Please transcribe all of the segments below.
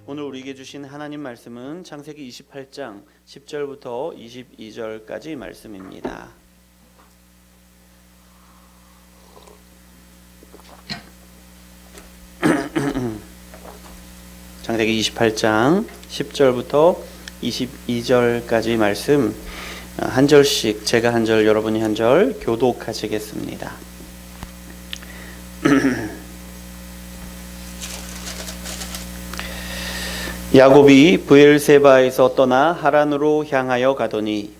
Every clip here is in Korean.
오늘 우리에게 주신 하나님 말씀은 창세기 28장 10절부터 22절까지 말씀입니다. 창세기 28장 10절부터 22절까지 말씀 한 절씩 제가 한 절 여러분이 한 절 교독하시겠습니다. 야곱이 브엘세바에서 떠나 하란으로 향하여 가더니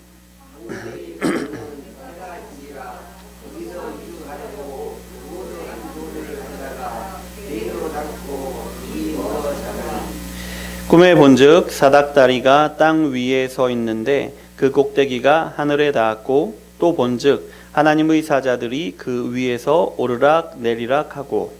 꿈에 본즉 사닥다리가 땅 위에 서 있는데 그 꼭대기가 하늘에 닿았고 또 본즉 하나님의 사자들이 그 위에서 오르락 내리락 하고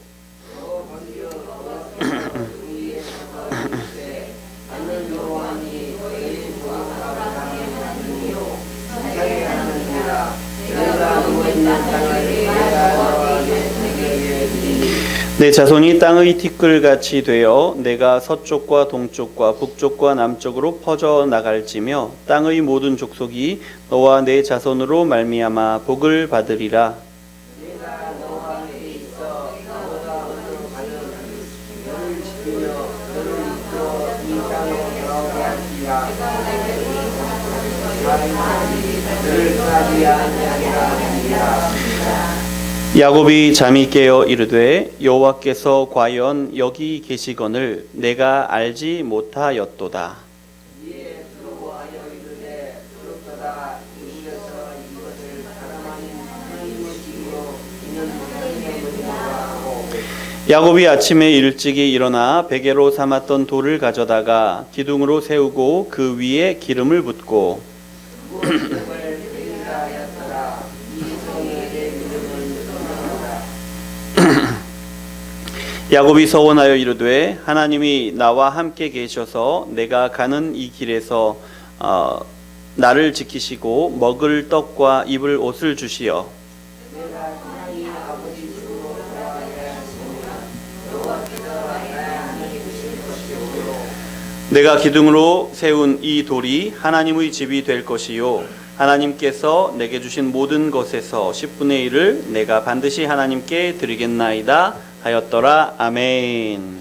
내 자손이 땅의 티끌같이 되어 내가 서쪽과 동쪽과 북쪽과 남쪽으로 퍼져 나갈지며 땅의 모든 족속이 너와 내 자손으로 말미암아 복을 받으리라. 야곱이 잠이 깨어 이르되 여호와께서 과연 여기 계시거늘 내가 알지 못하였도다. 야곱이 아침에 일찍이 일어나 베개로 삼았던 돌을 가져다가 기둥으로 세우고 그 위에 기름을 붓고 야곱이 서원하여 이르되 하나님이 나와 함께 계셔서 내가 가는 이 길에서 나를 지키시고 먹을 떡과 입을 옷을 주시어 내가 기둥으로 세운 이 돌이 하나님의 집이 될 것이요 하나님께서 내게 주신 모든 것에서 10분의 1을 내가 반드시 하나님께 드리겠나이다 하였더라. 아멘.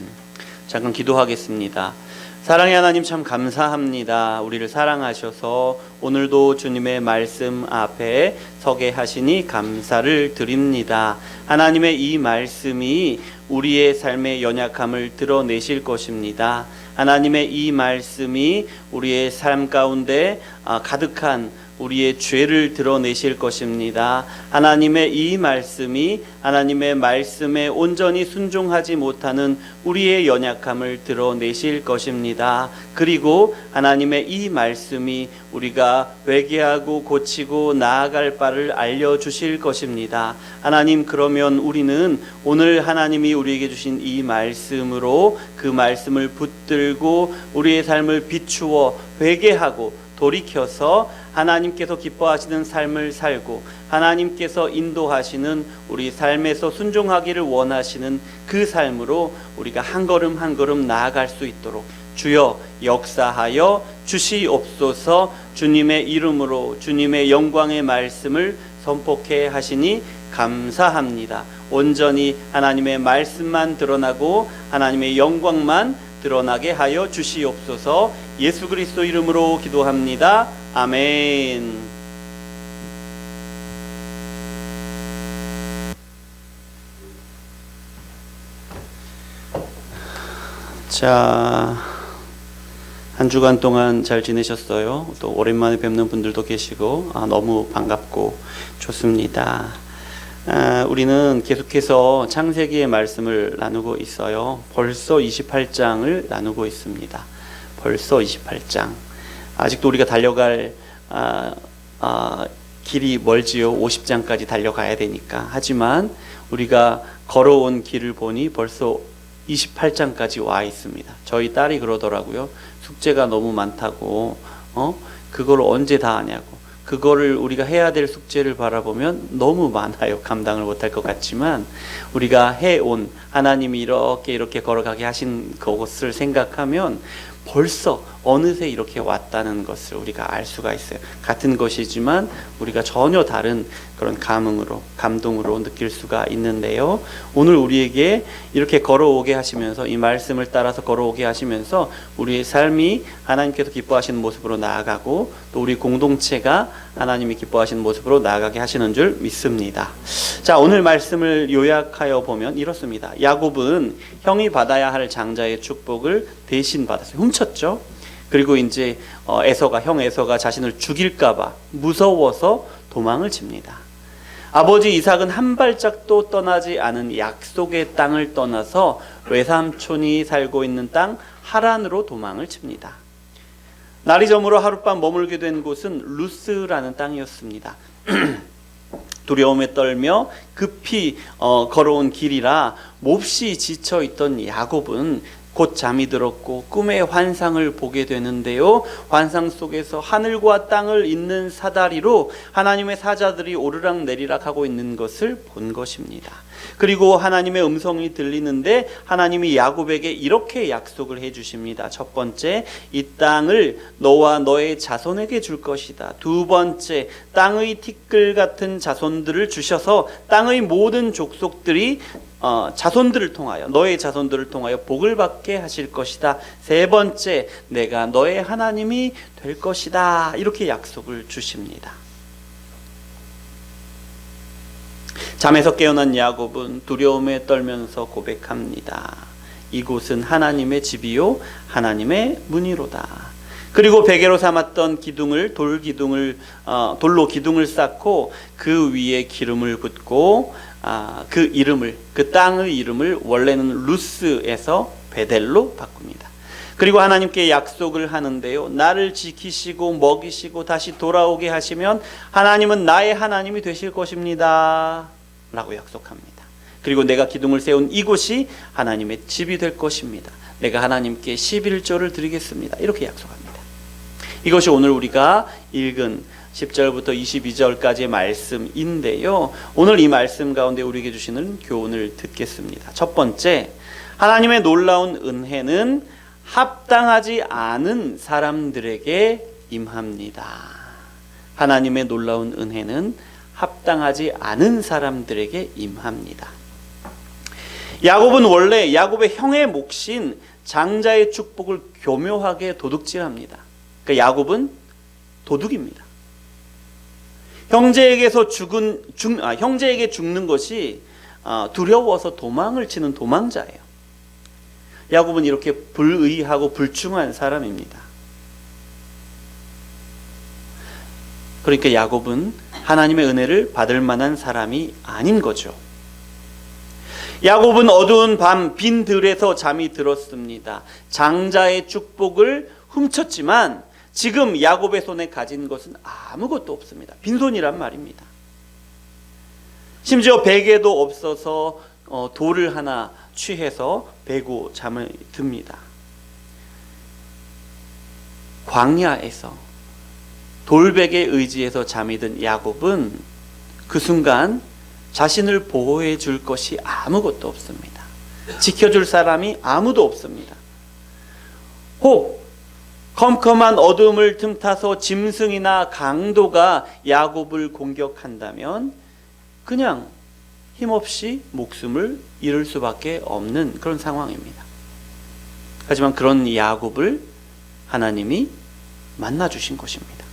잠깐 기도하겠습니다. 사랑의 하나님 참 감사합니다. 우리를 사랑하셔서 오늘도 주님의 말씀 앞에 서게 하시니 감사를 드립니다. 하나님의 이 말씀이 우리의 삶의 연약함을 드러내실 것입니다. 하나님의 이 말씀이 우리의 삶 가운데 가득한 우리의 죄를 드러내실 것입니다. 하나님의 이 말씀이 하나님의 말씀에 온전히 순종하지 못하는 우리의 연약함을 드러내실 것입니다. 그리고 하나님의 이 말씀이 우리가 회개하고 고치고 나아갈 바를 알려주실 것입니다. 하나님, 그러면 우리는 오늘 하나님이 우리에게 주신 이 말씀으로 그 말씀을 붙들고 우리의 삶을 비추어 회개하고 돌이켜서 하나님께서 기뻐하시는 삶을 살고 하나님께서 인도하시는 우리 삶에서 순종하기를 원하시는 그 삶으로 우리가 한 걸음 한 걸음 나아갈 수 있도록 주여 역사하여 주시옵소서. 주님의 이름으로 주님의 영광의 말씀을 선포케 하시니 감사합니다. 온전히 하나님의 말씀만 드러나고 하나님의 영광만 드러나게 하여 주시옵소서. 예수 그리스도 이름으로 기도합니다. 아멘. 자, 한 주간 동안 잘 지내셨어요? 또 오랜만에 뵙는 분들도 계시고 너무 반갑고 좋습니다. 우리는 계속해서 창세기의 말씀을 나누고 있어요. 벌써 28장을 나누고 있습니다. 벌써 28장. 아직도 우리가 달려갈 길이 멀지요. 50장까지 달려가야 되니까. 하지만 우리가 걸어온 길을 보니 벌써 28장까지 와 있습니다. 저희 딸이 그러더라고요. 숙제가 너무 많다고 그걸 언제 다 하냐고. 그거를 우리가 해야 될 숙제를 바라보면 너무 많아요. 감당을 못할 것 같지만 우리가 해온 하나님이 이렇게 걸어가게 하신 그것을 생각하면 벌써 어느새 이렇게 왔다는 것을 우리가 알 수가 있어요. 같은 것이지만 우리가 전혀 다른 그런 감동으로 느낄 수가 있는데요. 오늘 우리에게 이렇게 걸어오게 하시면서, 이 말씀을 따라서 걸어오게 하시면서 우리의 삶이 하나님께서 기뻐하시는 모습으로 나아가고 또 우리 공동체가 하나님이 기뻐하시는 모습으로 나아가게 하시는 줄 믿습니다. 자, 오늘 말씀을 요약하여 보면 이렇습니다. 야곱은 형이 받아야 할 장자의 축복을 대신 받았어요. 훔쳤죠. 그리고 이제 형 에서가 자신을 죽일까봐 무서워서 도망을 칩니다. 아버지 이삭은 한 발짝도 떠나지 않은 약속의 땅을 떠나서 외삼촌이 살고 있는 땅 하란으로 도망을 칩니다. 날이 저물어 하룻밤 머물게 된 곳은 루스라는 땅이었습니다. 두려움에 떨며 급히 걸어온 길이라 몹시 지쳐있던 야곱은 곧 잠이 들었고 꿈의 환상을 보게 되는데요. 환상 속에서 하늘과 땅을 잇는 사다리로 하나님의 사자들이 오르락내리락 하고 있는 것을 본 것입니다. 그리고 하나님의 음성이 들리는데 하나님이 야곱에게 이렇게 약속을 해주십니다. 첫 번째, 이 땅을 너와 너의 자손에게 줄 것이다. 두 번째, 땅의 티끌 같은 자손들을 주셔서 땅의 모든 족속들이 자손들을 통하여, 너의 자손들을 통하여 복을 받게 하실 것이다. 세 번째, 내가 너의 하나님이 될 것이다. 이렇게 약속을 주십니다. 잠에서 깨어난 야곱은 두려움에 떨면서 고백합니다. 이곳은 하나님의 집이요 하나님의 문이로다. 그리고 베개로 삼았던 돌로 기둥을 쌓고 그 위에 기름을 붓고 그 땅의 이름을 원래는 루스에서 베델로 바꿉니다. 그리고 하나님께 약속을 하는데요. 나를 지키시고 먹이시고 다시 돌아오게 하시면 하나님은 나의 하나님이 되실 것입니다. 라고 약속합니다. 그리고 내가 기둥을 세운 이곳이 하나님의 집이 될 것입니다. 내가 하나님께 11조를 드리겠습니다. 이렇게 약속합니다. 이것이 오늘 우리가 읽은 10절부터 22절까지의 말씀인데요. 오늘 이 말씀 가운데 우리에게 주시는 교훈을 듣겠습니다. 첫 번째, 하나님의 놀라운 은혜는 합당하지 않은 사람들에게 임합니다. 하나님의 놀라운 은혜는 합당하지 않은 사람들에게 임합니다. 야곱은 원래 야곱의 형의 몫인 장자의 축복을 교묘하게 도둑질합니다. 그러니까 야곱은 도둑입니다. 형제에게 죽는 것이 두려워서 도망을 치는 도망자예요. 야곱은 이렇게 불의하고 불충한 사람입니다. 그러니까 야곱은 하나님의 은혜를 받을 만한 사람이 아닌 거죠. 야곱은 어두운 밤 빈 들에서 잠이 들었습니다. 장자의 축복을 훔쳤지만 지금 야곱의 손에 가진 것은 아무것도 없습니다. 빈손이란 말입니다. 심지어 베개도 없어서 돌을 하나 취해서 베고 잠을 듭니다. 광야에서 돌베개 의지해서 잠이 든 야곱은 그 순간 자신을 보호해 줄 것이 아무것도 없습니다. 지켜줄 사람이 아무도 없습니다. 혹 컴컴한 어둠을 틈타서 짐승이나 강도가 야곱을 공격한다면 그냥 힘없이 목숨을 잃을 수밖에 없는 그런 상황입니다. 하지만 그런 야곱을 하나님이 만나주신 것입니다.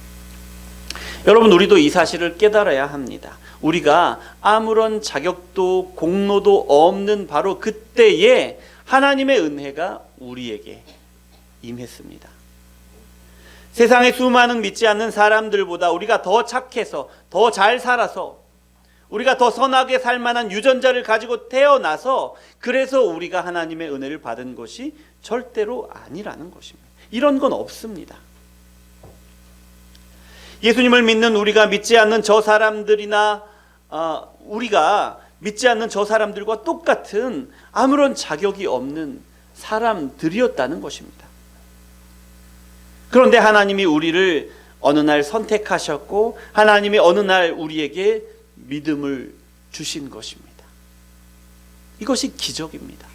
여러분, 우리도 이 사실을 깨달아야 합니다. 우리가 아무런 자격도 공로도 없는 바로 그때에 하나님의 은혜가 우리에게 임했습니다. 세상의 수많은 믿지 않는 사람들보다 우리가 더 착해서, 더 잘 살아서, 우리가 더 선하게 살 만한 유전자를 가지고 태어나서 그래서 우리가 하나님의 은혜를 받은 것이 절대로 아니라는 것입니다. 이런 건 없습니다. 예수님을 믿는 우리가 믿지 않는 저 사람들이나 우리가 믿지 않는 저 사람들과 똑같은 아무런 자격이 없는 사람들이었다는 것입니다. 그런데 하나님이 우리를 어느 날 선택하셨고 하나님이 어느 날 우리에게 믿음을 주신 것입니다. 이것이 기적입니다.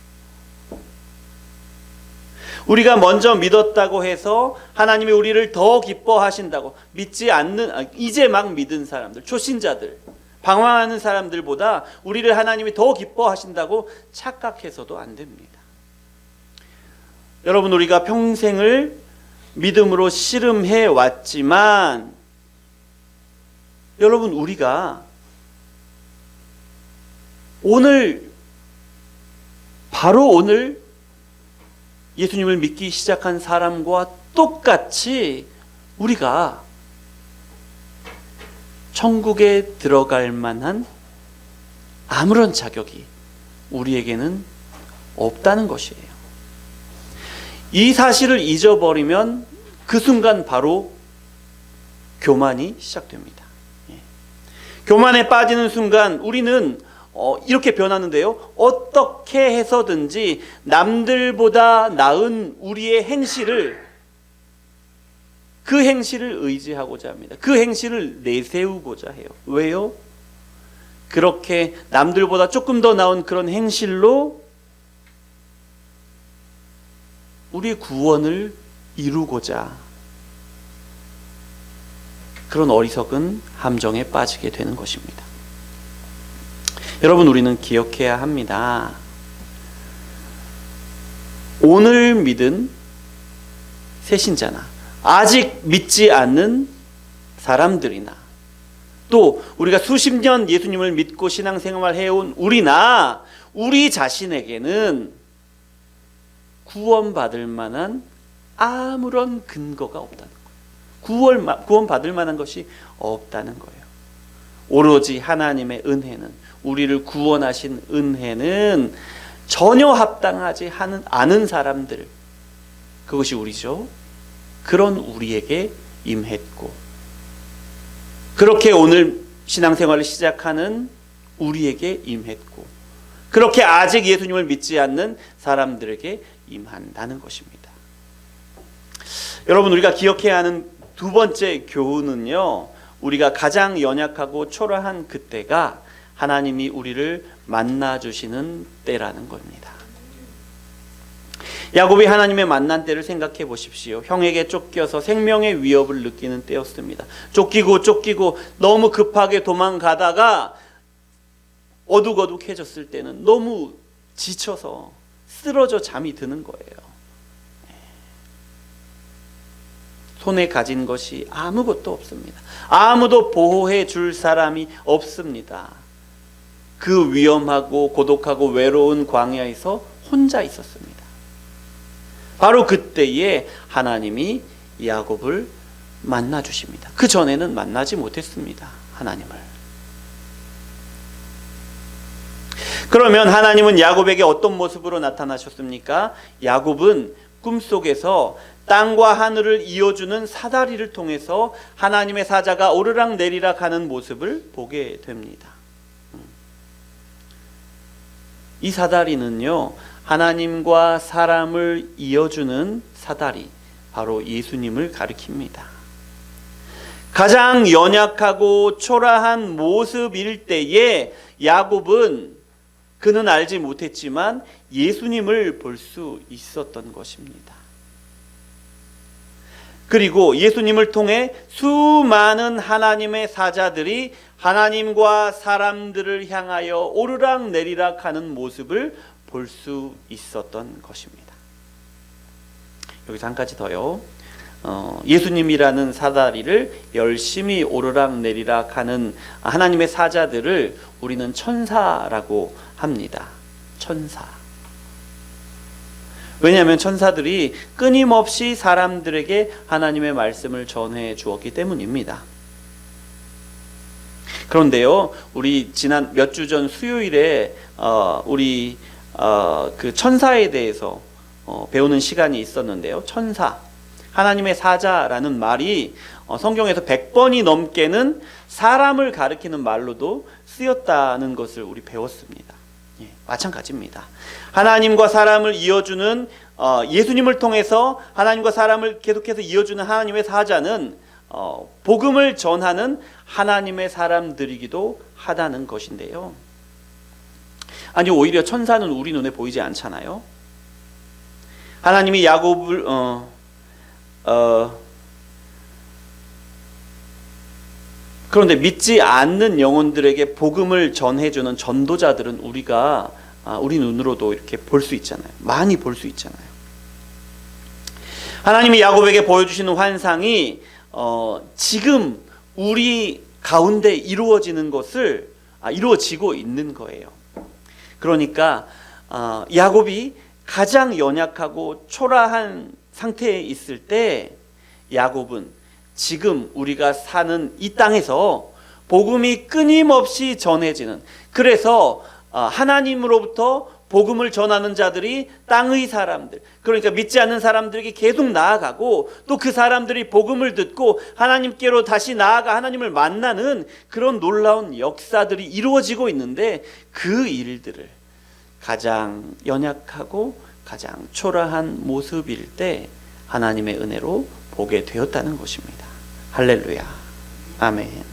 우리가 먼저 믿었다고 해서 하나님이 우리를 더 기뻐하신다고, 믿지 않는, 이제 막 믿은 사람들, 초신자들, 방황하는 사람들보다 우리를 하나님이 더 기뻐하신다고 착각해서도 안 됩니다. 여러분, 우리가 평생을 믿음으로 씨름해 왔지만, 여러분, 우리가 바로 오늘 예수님을 믿기 시작한 사람과 똑같이 우리가 천국에 들어갈 만한 아무런 자격이 우리에게는 없다는 것이에요. 이 사실을 잊어버리면 그 순간 바로 교만이 시작됩니다. 교만에 빠지는 순간 우리는 이렇게 변하는데요. 어떻게 해서든지 남들보다 나은 우리의 행실을, 그 행실을 의지하고자 합니다. 그 행실을 내세우고자 해요. 왜요? 그렇게 남들보다 조금 더 나은 그런 행실로 우리의 구원을 이루고자, 그런 어리석은 함정에 빠지게 되는 것입니다. 여러분, 우리는 기억해야 합니다. 오늘 믿은 새신자나 아직 믿지 않는 사람들이나 또 우리가 수십 년 예수님을 믿고 신앙생활 해온 우리나 우리 자신에게는 구원받을 만한 아무런 근거가 없다는 거예요. 구원받을 만한 것이 없다는 거예요. 오로지 하나님의 은혜는, 우리를 구원하신 은혜는 전혀 합당하지 않은 사람들, 그것이 우리죠. 그런 우리에게 임했고, 그렇게 오늘 신앙생활을 시작하는 우리에게 임했고, 그렇게 아직 예수님을 믿지 않는 사람들에게 임한다는 것입니다. 여러분, 우리가 기억해야 하는 두 번째 교훈은요, 우리가 가장 연약하고 초라한 그때가 하나님이 우리를 만나주시는 때라는 겁니다. 야곱이 하나님의 만난 때를 생각해 보십시오. 형에게 쫓겨서 생명의 위협을 느끼는 때였습니다. 쫓기고 너무 급하게 도망가다가 어둑어둑해졌을 때는 너무 지쳐서 쓰러져 잠이 드는 거예요. 손에 가진 것이 아무것도 없습니다. 아무도 보호해 줄 사람이 없습니다. 그 위험하고 고독하고 외로운 광야에서 혼자 있었습니다. 바로 그때에 하나님이 야곱을 만나 주십니다. 그 전에는 만나지 못했습니다. 하나님을. 그러면 하나님은 야곱에게 어떤 모습으로 나타나셨습니까? 야곱은 꿈속에서 땅과 하늘을 이어주는 사다리를 통해서 하나님의 사자가 오르락 내리락 하는 모습을 보게 됩니다. 이 사다리는요, 하나님과 사람을 이어주는 사다리, 바로 예수님을 가리킵니다. 가장 연약하고 초라한 모습일 때에 야곱은, 그는 알지 못했지만 예수님을 볼 수 있었던 것입니다. 그리고 예수님을 통해 수많은 하나님의 사자들이 하나님과 사람들을 향하여 오르락 내리락 하는 모습을 볼 수 있었던 것입니다. 여기서 한 가지 더요. 예수님이라는 사다리를 열심히 오르락 내리락 하는 하나님의 사자들을 우리는 천사라고 합니다. 천사. 왜냐하면 천사들이 끊임없이 사람들에게 하나님의 말씀을 전해 주었기 때문입니다. 그런데요, 우리 지난 몇 주 전 수요일에 우리 그 천사에 대해서 배우는 시간이 있었는데요. 천사, 하나님의 사자라는 말이 성경에서 100번이 넘게는 사람을 가리키는 말로도 쓰였다는 것을 우리 배웠습니다. 예, 마찬가지입니다. 하나님과 사람을 이어주는 예수님을 통해서 하나님과 사람을 계속해서 이어주는 하나님의 사자는 복음을 전하는 하나님의 사람들이기도 하다는 것인데요. 아니, 오히려 천사는 우리 눈에 보이지 않잖아요. 하나님이 야곱을 그런데 믿지 않는 영혼들에게 복음을 전해주는 전도자들은 우리 눈으로도 이렇게 볼 수 있잖아요. 많이 볼 수 있잖아요. 하나님이 야곱에게 보여주시는 환상이 지금 우리 가운데 이루어지고 있는 거예요. 그러니까 야곱이 가장 연약하고 초라한 상태에 있을 때 야곱은 지금 우리가 사는 이 땅에서 복음이 끊임없이 전해지는, 그래서 하나님으로부터 복음을 전하는 자들이 땅의 사람들, 그러니까 믿지 않는 사람들에게 계속 나아가고, 또 그 사람들이 복음을 듣고 하나님께로 다시 나아가 하나님을 만나는 그런 놀라운 역사들이 이루어지고 있는데, 그 일들을 가장 연약하고 가장 초라한 모습일 때 하나님의 은혜로 보게 되었다는 것입니다. 할렐루야. 아멘.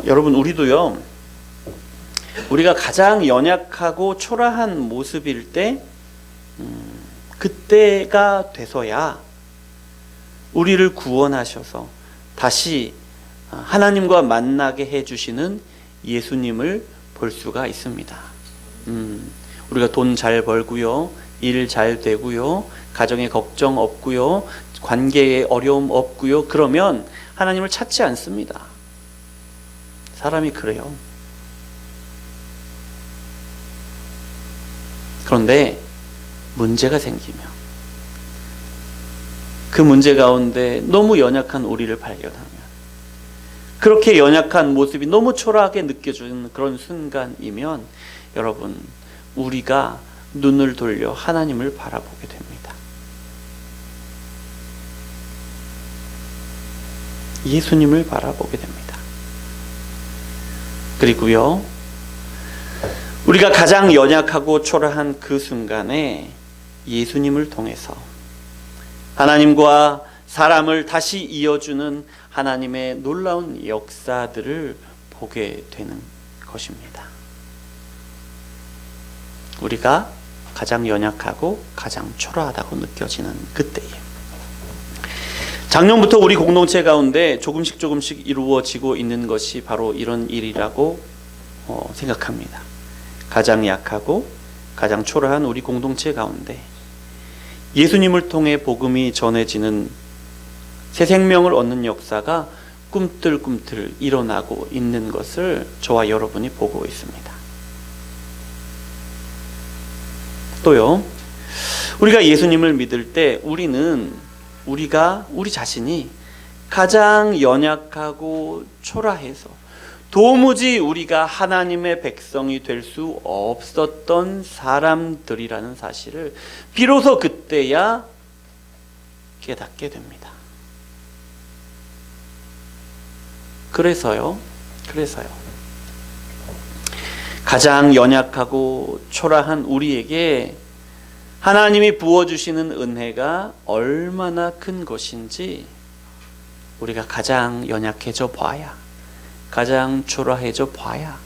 여러분, 우리도요, 우리가 가장 연약하고 초라한 모습일 때 그때가 돼서야 우리를 구원하셔서 다시 하나님과 만나게 해주시는 예수님을 볼 수가 있습니다. 우리가 돈 잘 벌고요, 일 잘 되고요, 가정에 걱정 없고요, 관계에 어려움 없고요, 그러면 하나님을 찾지 않습니다. 사람이 그래요. 그런데 문제가 생기면, 그 문제 가운데 너무 연약한 우리를 발견하면, 그렇게 연약한 모습이 너무 초라하게 느껴지는 그런 순간이면, 여러분, 우리가 눈을 돌려 하나님을 바라보게 됩니다. 예수님을 바라보게 됩니다. 그리고요, 우리가 가장 연약하고 초라한 그 순간에 예수님을 통해서 하나님과 사람을 다시 이어주는 하나님의 놀라운 역사들을 보게 되는 것입니다. 우리가 가장 연약하고 가장 초라하다고 느껴지는 그때에, 작년부터 우리 공동체 가운데 조금씩 이루어지고 있는 것이 바로 이런 일이라고 생각합니다. 가장 약하고 가장 초라한 우리 공동체 가운데 예수님을 통해 복음이 전해지는 새 생명을 얻는 역사가 꿈틀꿈틀 일어나고 있는 것을 저와 여러분이 보고 있습니다. 또요, 우리가 예수님을 믿을 때 우리 자신이 가장 연약하고 초라해서 도무지 우리가 하나님의 백성이 될 수 없었던 사람들이라는 사실을 비로소 그때야 깨닫게 됩니다. 그래서요, 가장 연약하고 초라한 우리에게 하나님이 부어주시는 은혜가 얼마나 큰 것인지 우리가 가장 연약해져 봐야, 가장 초라해져 봐야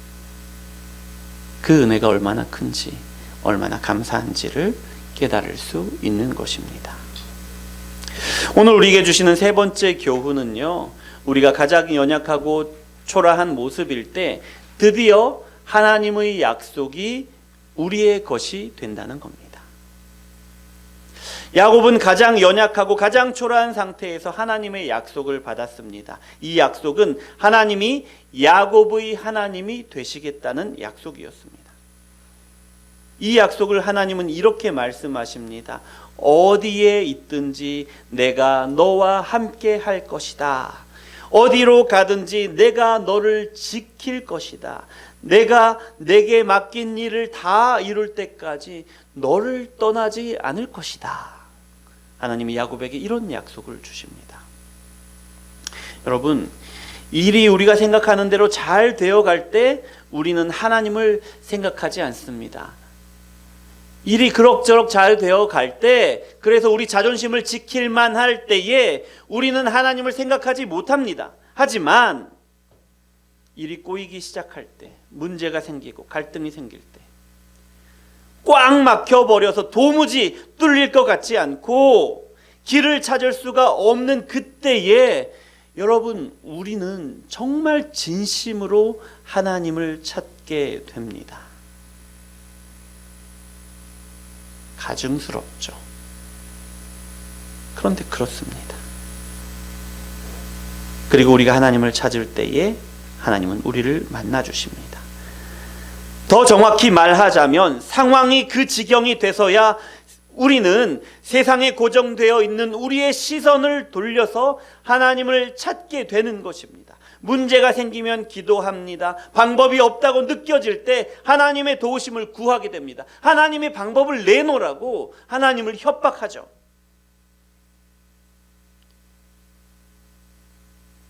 그 은혜가 얼마나 큰지, 얼마나 감사한지를 깨달을 수 있는 것입니다. 오늘 우리에게 주시는 세 번째 교훈은요, 우리가 가장 연약하고 초라한 모습일 때 드디어 하나님의 약속이 우리의 것이 된다는 겁니다. 야곱은 가장 연약하고 가장 초라한 상태에서 하나님의 약속을 받았습니다. 이 약속은 하나님이 야곱의 하나님이 되시겠다는 약속이었습니다. 이 약속을 하나님은 이렇게 말씀하십니다. 어디에 있든지 내가 너와 함께 할 것이다. 어디로 가든지 내가 너를 지킬 것이다. 내가 내게 맡긴 일을 다 이룰 때까지 너를 떠나지 않을 것이다. 하나님이 야곱에게 이런 약속을 주십니다. 여러분, 일이 우리가 생각하는 대로 잘 되어갈 때 우리는 하나님을 생각하지 않습니다. 일이 그럭저럭 잘 되어 갈 때, 그래서 우리 자존심을 지킬만 할 때에 우리는 하나님을 생각하지 못합니다. 하지만 일이 꼬이기 시작할 때, 문제가 생기고 갈등이 생길 때, 꽉 막혀버려서 도무지 뚫릴 것 같지 않고 길을 찾을 수가 없는 그때에 여러분, 우리는 정말 진심으로 하나님을 찾게 됩니다. 가증스럽죠. 그런데 그렇습니다. 그리고 우리가 하나님을 찾을 때에 하나님은 우리를 만나주십니다. 더 정확히 말하자면 상황이 그 지경이 돼서야 우리는 세상에 고정되어 있는 우리의 시선을 돌려서 하나님을 찾게 되는 것입니다. 문제가 생기면 기도합니다. 방법이 없다고 느껴질 때 하나님의 도우심을 구하게 됩니다. 하나님의 방법을 내놓으라고 하나님을 협박하죠.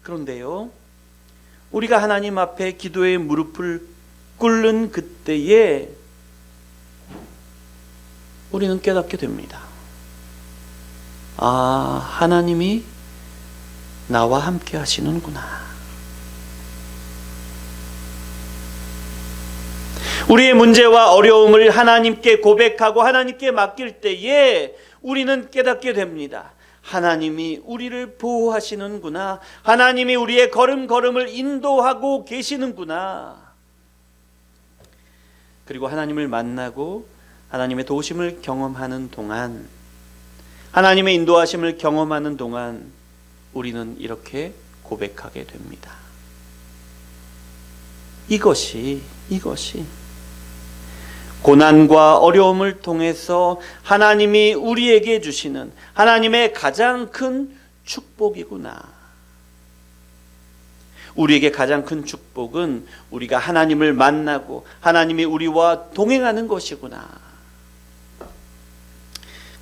그런데요, 우리가 하나님 앞에 기도의 무릎을 꿇는 그때에 우리는 깨닫게 됩니다. 아, 하나님이 나와 함께 하시는구나. 우리의 문제와 어려움을 하나님께 고백하고 하나님께 맡길 때에 우리는 깨닫게 됩니다. 하나님이 우리를 보호하시는구나. 하나님이 우리의 걸음걸음을 인도하고 계시는구나. 그리고 하나님을 만나고 하나님의 도우심을 경험하는 동안, 하나님의 인도하심을 경험하는 동안 우리는 이렇게 고백하게 됩니다. 이것이 고난과 어려움을 통해서 하나님이 우리에게 주시는 하나님의 가장 큰 축복이구나. 우리에게 가장 큰 축복은 우리가 하나님을 만나고 하나님이 우리와 동행하는 것이구나.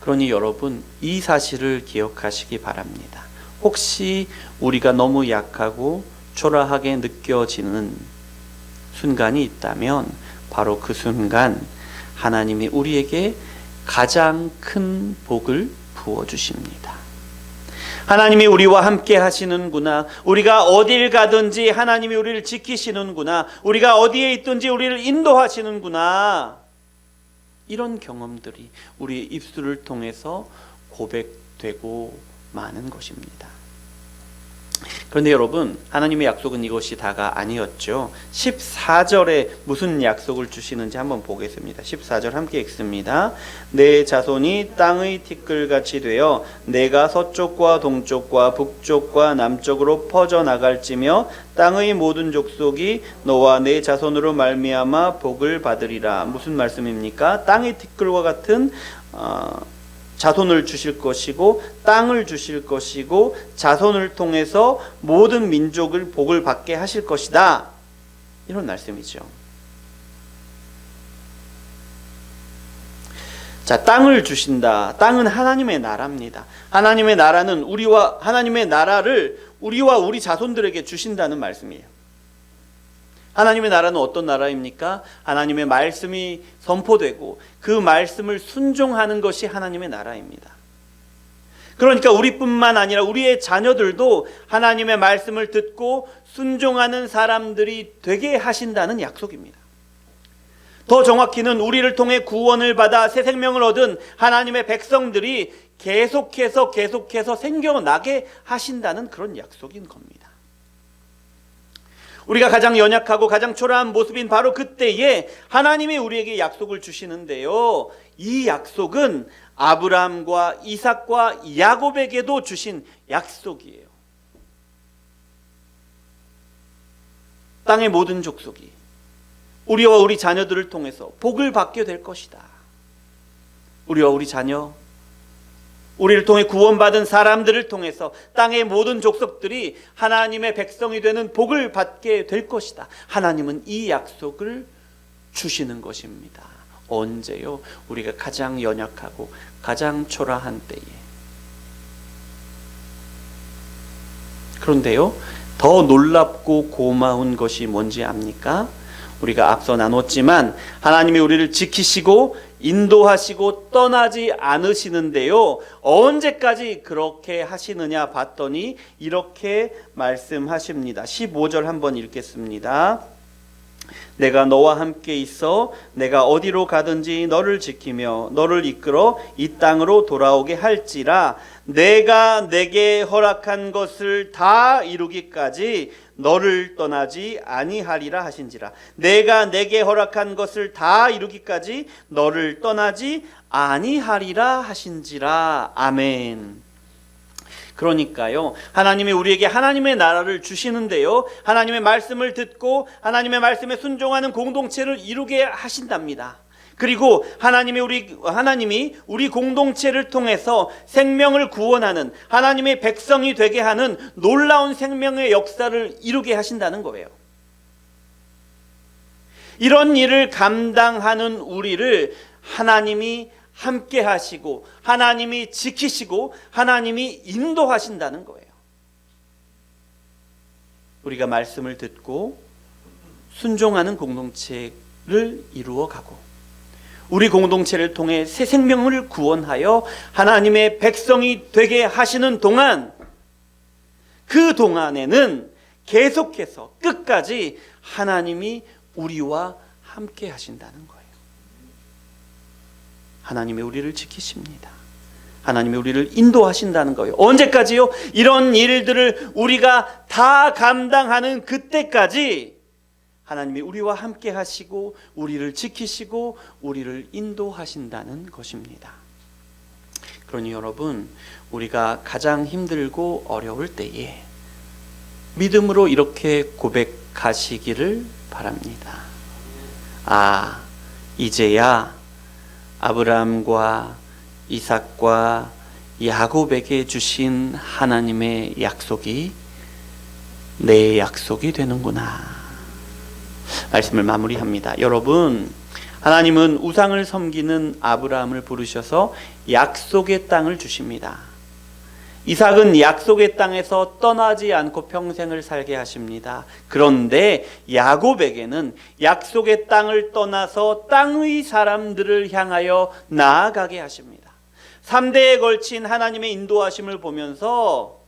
그러니 여러분, 이 사실을 기억하시기 바랍니다. 혹시 우리가 너무 약하고 초라하게 느껴지는 순간이 있다면 바로 그 순간 하나님이 우리에게 가장 큰 복을 부어주십니다. 하나님이 우리와 함께 하시는구나. 우리가 어딜 가든지 하나님이 우리를 지키시는구나. 우리가 어디에 있든지 우리를 인도하시는구나. 이런 경험들이 우리의 입술을 통해서 고백되고 마는 것입니다. 그런데 여러분, 하나님의 약속은 이것이 다가 아니었죠. 14절에 무슨 약속을 주시는지 한번 보겠습니다. 14절 함께 읽습니다. 내 자손이 땅의 티끌같이 되어 내가 서쪽과 동쪽과 북쪽과 남쪽으로 퍼져나갈지며 땅의 모든 족속이 너와 내 자손으로 말미암아 복을 받으리라. 무슨 말씀입니까? 땅의 티끌과 같은 자손을 주실 것이고 땅을 주실 것이고 자손을 통해서 모든 민족을 복을 받게 하실 것이다. 이런 말씀이죠. 자, 땅을 주신다. 땅은 하나님의 나라입니다. 하나님의 나라는 하나님의 나라를 우리와 우리 자손들에게 주신다는 말씀이에요. 하나님의 나라는 어떤 나라입니까? 하나님의 말씀이 선포되고 그 말씀을 순종하는 것이 하나님의 나라입니다. 그러니까 우리뿐만 아니라 우리의 자녀들도 하나님의 말씀을 듣고 순종하는 사람들이 되게 하신다는 약속입니다. 더 정확히는 우리를 통해 구원을 받아 새 생명을 얻은 하나님의 백성들이 계속해서 생겨나게 하신다는 그런 약속인 겁니다. 우리가 가장 연약하고 가장 초라한 모습인 바로 그때에 하나님이 우리에게 약속을 주시는데요, 이 약속은 아브라함과 이삭과 야곱에게도 주신 약속이에요. 땅의 모든 족속이 우리와 우리 자녀들을 통해서 복을 받게 될 것이다. 우리와 우리 자녀, 우리를 통해 구원받은 사람들을 통해서 땅의 모든 족속들이 하나님의 백성이 되는 복을 받게 될 것이다. 하나님은 이 약속을 주시는 것입니다. 언제요? 우리가 가장 연약하고 가장 초라한 때에. 그런데요, 더 놀랍고 고마운 것이 뭔지 압니까? 우리가 앞서 나눴지만 하나님이 우리를 지키시고 인도하시고 떠나지 않으시는데요. 언제까지 그렇게 하시느냐 봤더니 이렇게 말씀하십니다. 15절 한번 읽겠습니다. 내가 너와 함께 있어 내가 어디로 가든지 너를 지키며 너를 이끌어 이 땅으로 돌아오게 할지라 내가 내게 허락한 것을 다 이루기까지 너를 떠나지 아니하리라 하신지라. 내가 내게 허락한 것을 다 이루기까지 너를 떠나지 아니하리라 하신지라. 아멘. 그러니까요, 하나님이 우리에게 하나님의 나라를 주시는데요, 하나님의 말씀을 듣고 하나님의 말씀에 순종하는 공동체를 이루게 하신답니다. 그리고 하나님이 우리 공동체를 통해서 생명을 구원하는 하나님의 백성이 되게 하는 놀라운 생명의 역사를 이루게 하신다는 거예요. 이런 일을 감당하는 우리를 하나님이 함께 하시고 하나님이 지키시고 하나님이 인도하신다는 거예요. 우리가 말씀을 듣고 순종하는 공동체를 이루어가고 우리 공동체를 통해 새 생명을 구원하여 하나님의 백성이 되게 하시는 동안, 그 동안에는 계속해서 끝까지 하나님이 우리와 함께 하신다는 거예요. 하나님이 우리를 지키십니다. 하나님이 우리를 인도하신다는 거예요. 언제까지요? 이런 일들을 우리가 다 감당하는 그때까지 하나님이 우리와 함께 하시고 우리를 지키시고 우리를 인도하신다는 것입니다. 그러니 여러분, 우리가 가장 힘들고 어려울 때에 믿음으로 이렇게 고백하시기를 바랍니다. 아, 이제야 아브라함과 이삭과 야곱에게 주신 하나님의 약속이 내 약속이 되는구나. 말씀을 마무리합니다. 여러분, 하나님은 우상을 섬기는 아브라함을 부르셔서 약속의 땅을 주십니다. 이삭은 약속의 땅에서 떠나지 않고 평생을 살게 하십니다. 그런데 야곱에게는 약속의 땅을 떠나서 땅의 사람들을 향하여 나아가게 하십니다. 3대에 걸친 하나님의 인도하심을 보면서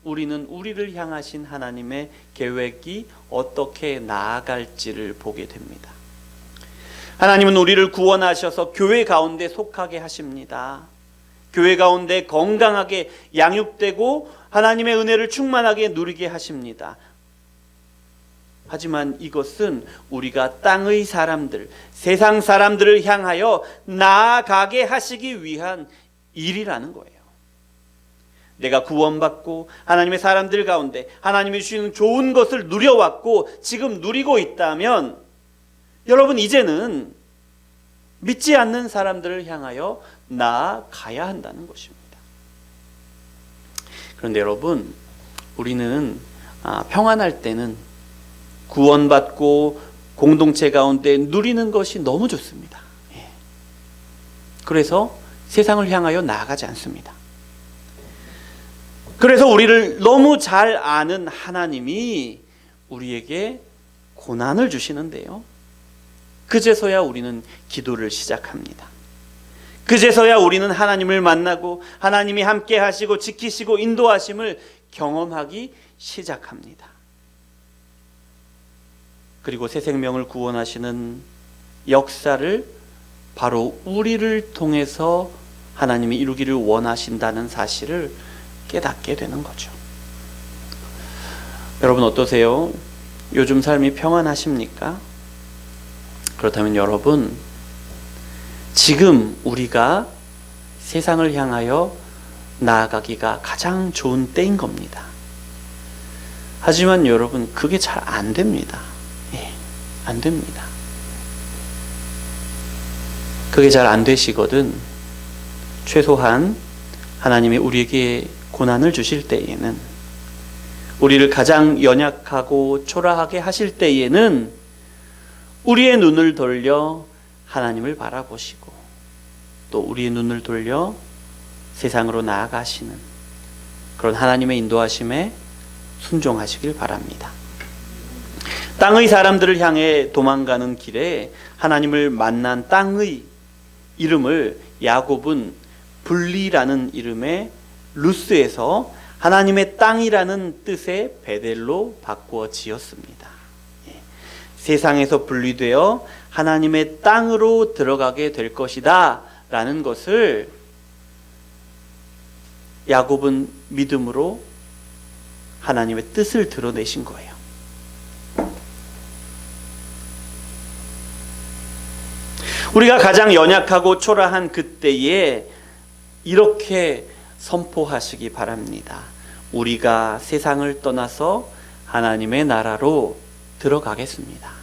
우리는 우리를 향하신 하나님의 계획이 어떻게 나아갈지를 보게 됩니다. 하나님은 우리를 구원하셔서 교회 가운데 속하게 하십니다. 교회 가운데 건강하게 양육되고 하나님의 은혜를 충만하게 누리게 하십니다. 하지만 이것은 우리가 땅의 사람들, 세상 사람들을 향하여 나아가게 하시기 위한 일이라는 거예요. 내가 구원받고 하나님의 사람들 가운데 하나님이 주시는 좋은 것을 누려왔고 지금 누리고 있다면 여러분, 이제는 믿지 않는 사람들을 향하여 나아가야 한다는 것입니다. 그런데 여러분, 우리는 평안할 때는 구원받고 공동체 가운데 누리는 것이 너무 좋습니다. 그래서 세상을 향하여 나아가지 않습니다. 그래서 우리를 너무 잘 아는 하나님이 우리에게 고난을 주시는데요, 그제서야 우리는 기도를 시작합니다. 그제서야 우리는 하나님을 만나고 하나님이 함께 하시고 지키시고 인도하심을 경험하기 시작합니다. 그리고 새 생명을 구원하시는 역사를 바로 우리를 통해서 하나님이 이루기를 원하신다는 사실을 깨닫게 되는 거죠. 여러분 어떠세요? 요즘 삶이 평안하십니까? 그렇다면 여러분, 지금 우리가 세상을 향하여 나아가기가 가장 좋은 때인 겁니다. 하지만 여러분, 그게 잘 안 됩니다. 안 됩니다. 그게 잘 안 되시거든 최소한 하나님이 우리에게 고난을 주실 때에는, 우리를 가장 연약하고 초라하게 하실 때에는 우리의 눈을 돌려 하나님을 바라보시고 또 우리의 눈을 돌려 세상으로 나아가시는 그런 하나님의 인도하심에 순종하시길 바랍니다. 땅의 사람들을 향해 도망가는 길에 하나님을 만난 땅의 이름을 야곱은 분리라는 이름의 루스에서 하나님의 땅이라는 뜻의 베델로 바꾸어 지었습니다. 세상에서 분리되어 하나님의 땅으로 들어가게 될 것이다 라는 것을 야곱은 믿음으로 하나님의 뜻을 드러내신 거예요. 우리가 가장 연약하고 초라한 그때에 이렇게 선포하시기 바랍니다. 우리가 세상을 떠나서 하나님의 나라로 들어가겠습니다.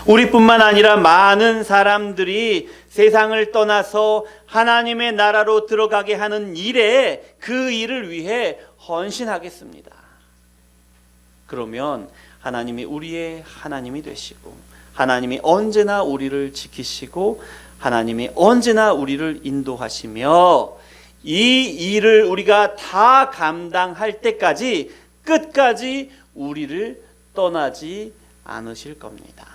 우리뿐만 아니라 많은 사람들이 세상을 떠나서 하나님의 나라로 들어가게 하는 일에 그 일을 위해 헌신하겠습니다. 그러면 하나님이 우리의 하나님이 되시고 하나님이 언제나 우리를 지키시고 하나님이 언제나 우리를 인도하시며 이 일을 우리가 다 감당할 때까지 끝까지 우리를 떠나지 않으실 겁니다.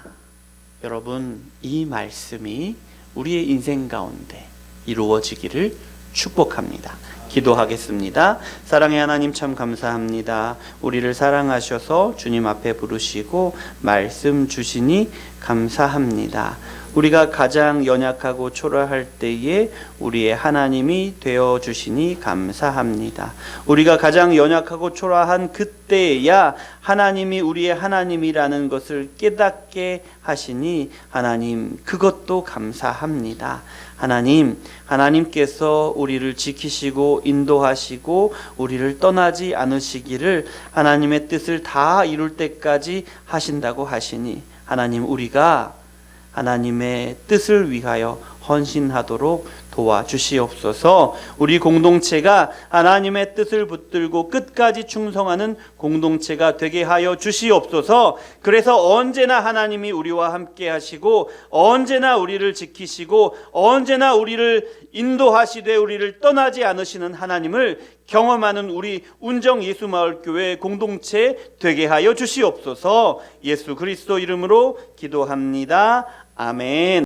여러분, 이 말씀이 우리의 인생 가운데 이루어지기를 축복합니다. 기도하겠습니다. 사랑의 하나님, 참 감사합니다. 우리를 사랑하셔서 주님 앞에 부르시고 말씀 주시니 감사합니다. 우리가 가장 연약하고 초라할 때에 우리의 하나님이 되어 주시니 감사합니다. 우리가 가장 연약하고 초라한 그때야 하나님이 우리의 하나님이라는 것을 깨닫게 하시니 하나님, 그것도 감사합니다. 하나님, 하나님께서 우리를 지키시고 인도하시고 우리를 떠나지 않으시기를 하나님의 뜻을 다 이룰 때까지 하신다고 하시니 하나님, 우리가 하나님의 뜻을 위하여 헌신하도록 도와주시옵소서. 우리 공동체가 하나님의 뜻을 붙들고 끝까지 충성하는 공동체가 되게 하여 주시옵소서. 그래서 언제나 하나님이 우리와 함께 하시고 언제나 우리를 지키시고 언제나 우리를 인도하시되 우리를 떠나지 않으시는 하나님을 경험하는 우리 운정 예수마을교회 공동체 되게 하여 주시옵소서. 예수 그리스도 이름으로 기도합니다. 아멘.